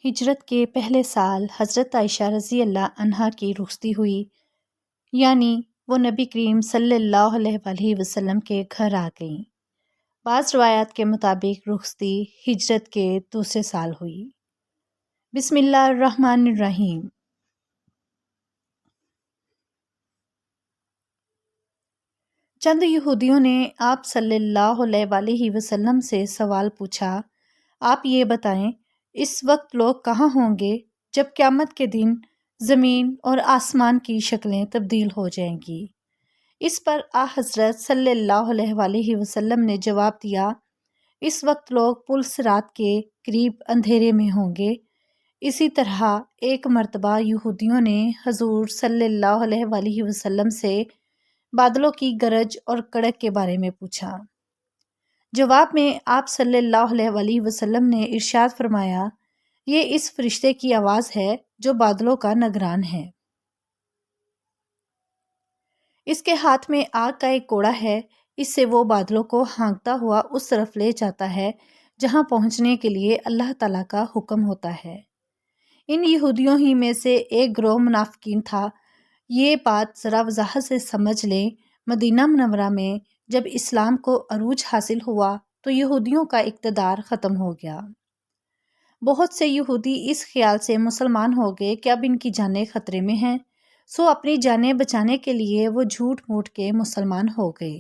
ہجرت کے پہلے سال حضرت عائشہ رضی اللہ عنہا کی رخصتی ہوئی، یعنی وہ نبی کریم صلی اللہ علیہ وآلہ وسلم کے گھر آ گئیں۔ بعض روایات کے مطابق رخصتی ہجرت کے دوسرے سال ہوئی۔ بسم اللہ الرحمن الرحیم۔ چند یہودیوں نے آپ صلی اللہ علیہ وآلہ وسلم سے سوال پوچھا، آپ یہ بتائیں اس وقت لوگ کہاں ہوں گے جب قیامت کے دن زمین اور آسمان کی شکلیں تبدیل ہو جائیں گی؟ اس پر حضرت صلی اللہ علیہ وآلہ وسلم نے جواب دیا، اس وقت لوگ پل صراط کے قریب اندھیرے میں ہوں گے۔ اسی طرح ایک مرتبہ یہودیوں نے حضور صلی اللہ علیہ وآلہ وسلم سے بادلوں کی گرج اور کڑک کے بارے میں پوچھا۔ جواب میں آپ صلی اللہ علیہ وآلہ وسلم نے ارشاد فرمایا، یہ اس فرشتے کی آواز ہے جو بادلوں کا نگران ہے۔ اس کے ہاتھ میں آگ کا ایک کوڑا ہے، اس سے وہ بادلوں کو ہانکتا ہوا اس طرف لے جاتا ہے جہاں پہنچنے کے لیے اللہ تعالیٰ کا حکم ہوتا ہے۔ ان یہودیوں ہی میں سے ایک گروہ منافقین تھا۔ یہ بات ذرا وضاحت سے سمجھ لیں، مدینہ منورہ میں جب اسلام کو عروج حاصل ہوا تو یہودیوں کا اقتدار ختم ہو گیا۔ بہت سے یہودی اس خیال سے مسلمان ہو گئے کہ اب ان کی جانیں خطرے میں ہیں، سو اپنی جانیں بچانے کے لیے وہ جھوٹ موٹ کے مسلمان ہو گئے۔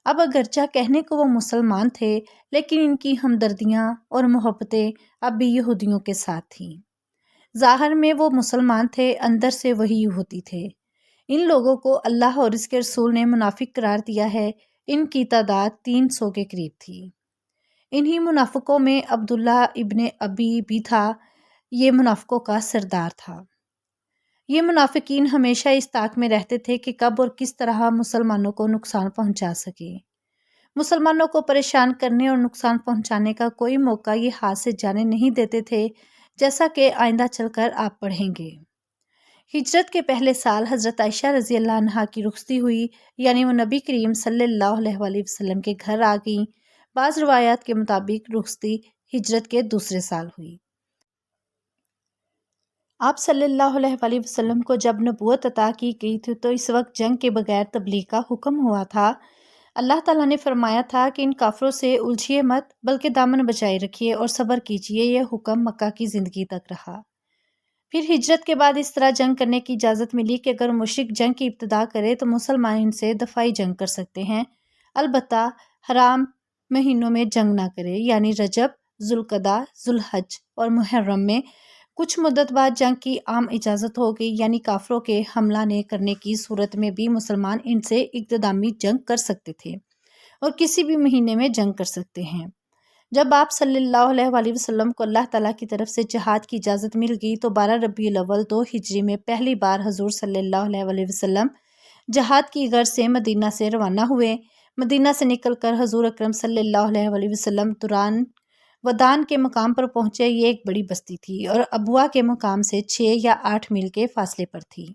اب اگرچہ کہنے کو وہ مسلمان تھے، لیکن ان کی ہمدردیاں اور محبتیں اب بھی یہودیوں کے ساتھ تھیں۔ ظاہر میں وہ مسلمان تھے، اندر سے وہی یہودی تھے۔ ان لوگوں کو اللہ اور اس کے رسول نے منافق قرار دیا ہے۔ ان کی تعداد 300 کے قریب تھی۔ انہی منافقوں میں عبداللہ ابن ابی بھی تھا، یہ منافقوں کا سردار تھا۔ یہ منافقین ہمیشہ اس طاق میں رہتے تھے کہ کب اور کس طرح مسلمانوں کو نقصان پہنچا سکے۔ مسلمانوں کو پریشان کرنے اور نقصان پہنچانے کا کوئی موقع یہ ہاتھ سے جانے نہیں دیتے تھے، جیسا کہ آئندہ چل کر آپ پڑھیں گے۔ ہجرت کے پہلے سال حضرت عائشہ رضی اللہ عنہا کی رخصتی ہوئی، یعنی وہ نبی کریم صلی اللہ علیہ وآلہ وسلم کے گھر آ گئیں۔ بعض روایات کے مطابق رخصتی ہجرت کے دوسرے سال ہوئی۔ آپ صلی اللہ علیہ وآلہ وسلم کو جب نبوت عطا کی گئی تھی تو اس وقت جنگ کے بغیر تبلیغ کا حکم ہوا تھا۔ اللہ تعالیٰ نے فرمایا تھا کہ ان کافروں سے الجھیے مت، بلکہ دامن بچائے رکھیے اور صبر کیجیے۔ یہ حکم مکہ کی زندگی تک رہا۔ پھر ہجرت کے بعد اس طرح جنگ کرنے کی اجازت ملی کہ اگر مشرک جنگ کی ابتدا کرے تو مسلمان ان سے دفاعی جنگ کر سکتے ہیں، البتہ حرام مہینوں میں جنگ نہ کرے، یعنی رجب، ذوالقعدہ، ذوالحج اور محرم میں۔ کچھ مدت بعد جنگ کی عام اجازت ہو گئی، یعنی کافروں کے حملہ نہ کرنے کی صورت میں بھی مسلمان ان سے اقتدامی جنگ کر سکتے تھے اور کسی بھی مہینے میں جنگ کر سکتے ہیں۔ جب آپ صلی اللہ علیہ وآلہ وسلم کو اللہ تعالیٰ کی طرف سے جہاد کی اجازت مل گئی تو 12 ربیع الاول 2 ہجری میں پہلی بار حضور صلی اللہ علیہ وآلہ وسلم جہاد کی غرض سے مدینہ سے روانہ ہوئے۔ مدینہ سے نکل کر حضور اکرم صلی اللہ علیہ وآلہ وسلم دوران ودان کے مقام پر پہنچے۔ یہ ایک بڑی بستی تھی اور ابوا کے مقام سے 6 یا 8 میل کے فاصلے پر تھی۔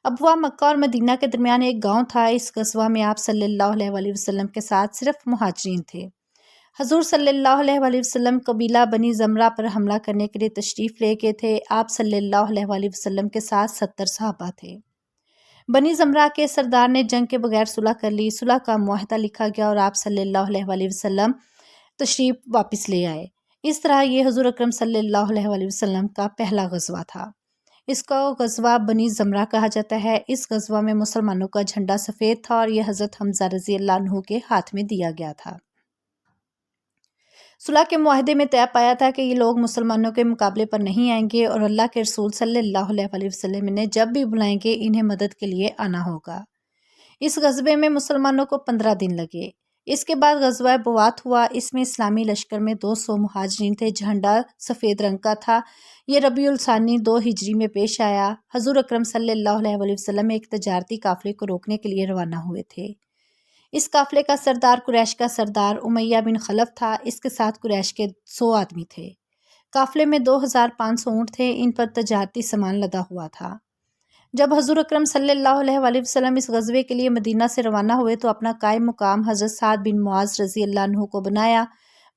ابوا مکہ اور مدینہ کے درمیان ایک گاؤں تھا۔ اس غزوہ میں آپ صلی اللہ علیہ وآلہ وسلم کے ساتھ صرف مہاجرین تھے۔ حضور صلی اللہ علیہ وآلہ وسلم قبیلہ بنی زمرہ پر حملہ کرنے کے لیے تشریف لے گئے تھے۔ آپ صلی اللہ علیہ وآلہ وسلم کے ساتھ 70 صحابہ تھے۔ بنی زمرہ کے سردار نے جنگ کے بغیر صلح کر لی۔ صلح کا معاہدہ لکھا گیا اور آپ صلی اللہ علیہ وآلہ وسلم تشریف واپس لے آئے۔ اس طرح یہ حضور اکرم صلی اللہ علیہ وآلہ وسلم کا پہلا غزوہ تھا۔ اس کو غزوہ بنی زمرہ کہا جاتا ہے۔ اس غزوہ میں مسلمانوں کا جھنڈا سفید تھا اور یہ حضرت حمزہ رضی اللہ عنہ کے ہاتھ میں دیا گیا تھا۔ صلح کے معاہدے میں طے پایا تھا کہ یہ لوگ مسلمانوں کے مقابلے پر نہیں آئیں گے اور اللہ کے رسول صلی اللہ علیہ وآلہ وسلم نے جب بھی بلائیں گے انہیں مدد کے لیے آنا ہوگا۔ اس غزوے میں مسلمانوں کو 15 دن لگے۔ اس کے بعد غزوہ بوات ہوا۔ اس میں اسلامی لشکر میں 200 مہاجرین تھے۔ جھنڈا سفید رنگ کا تھا۔ یہ ربیع الثانی 2 ہجری میں پیش آیا۔ حضور اکرم صلی اللہ علیہ وآلہ وسلم ایک تجارتی قافلے کو روکنے کے لیے روانہ ہوئے تھے۔ اس قافلے کا سردار قریش کا سردار امیہ بن خلف تھا۔ اس کے ساتھ قریش کے 100 آدمی تھے۔ قافلے میں 2500 اونٹ تھے، ان پر تجارتی سامان لدا ہوا تھا۔ جب حضور اکرم صلی اللہ علیہ وآلہ وسلم اس غزوے کے لیے مدینہ سے روانہ ہوئے تو اپنا قائم مقام حضرت سعد بن معاذ رضی اللہ عنہ کو بنایا۔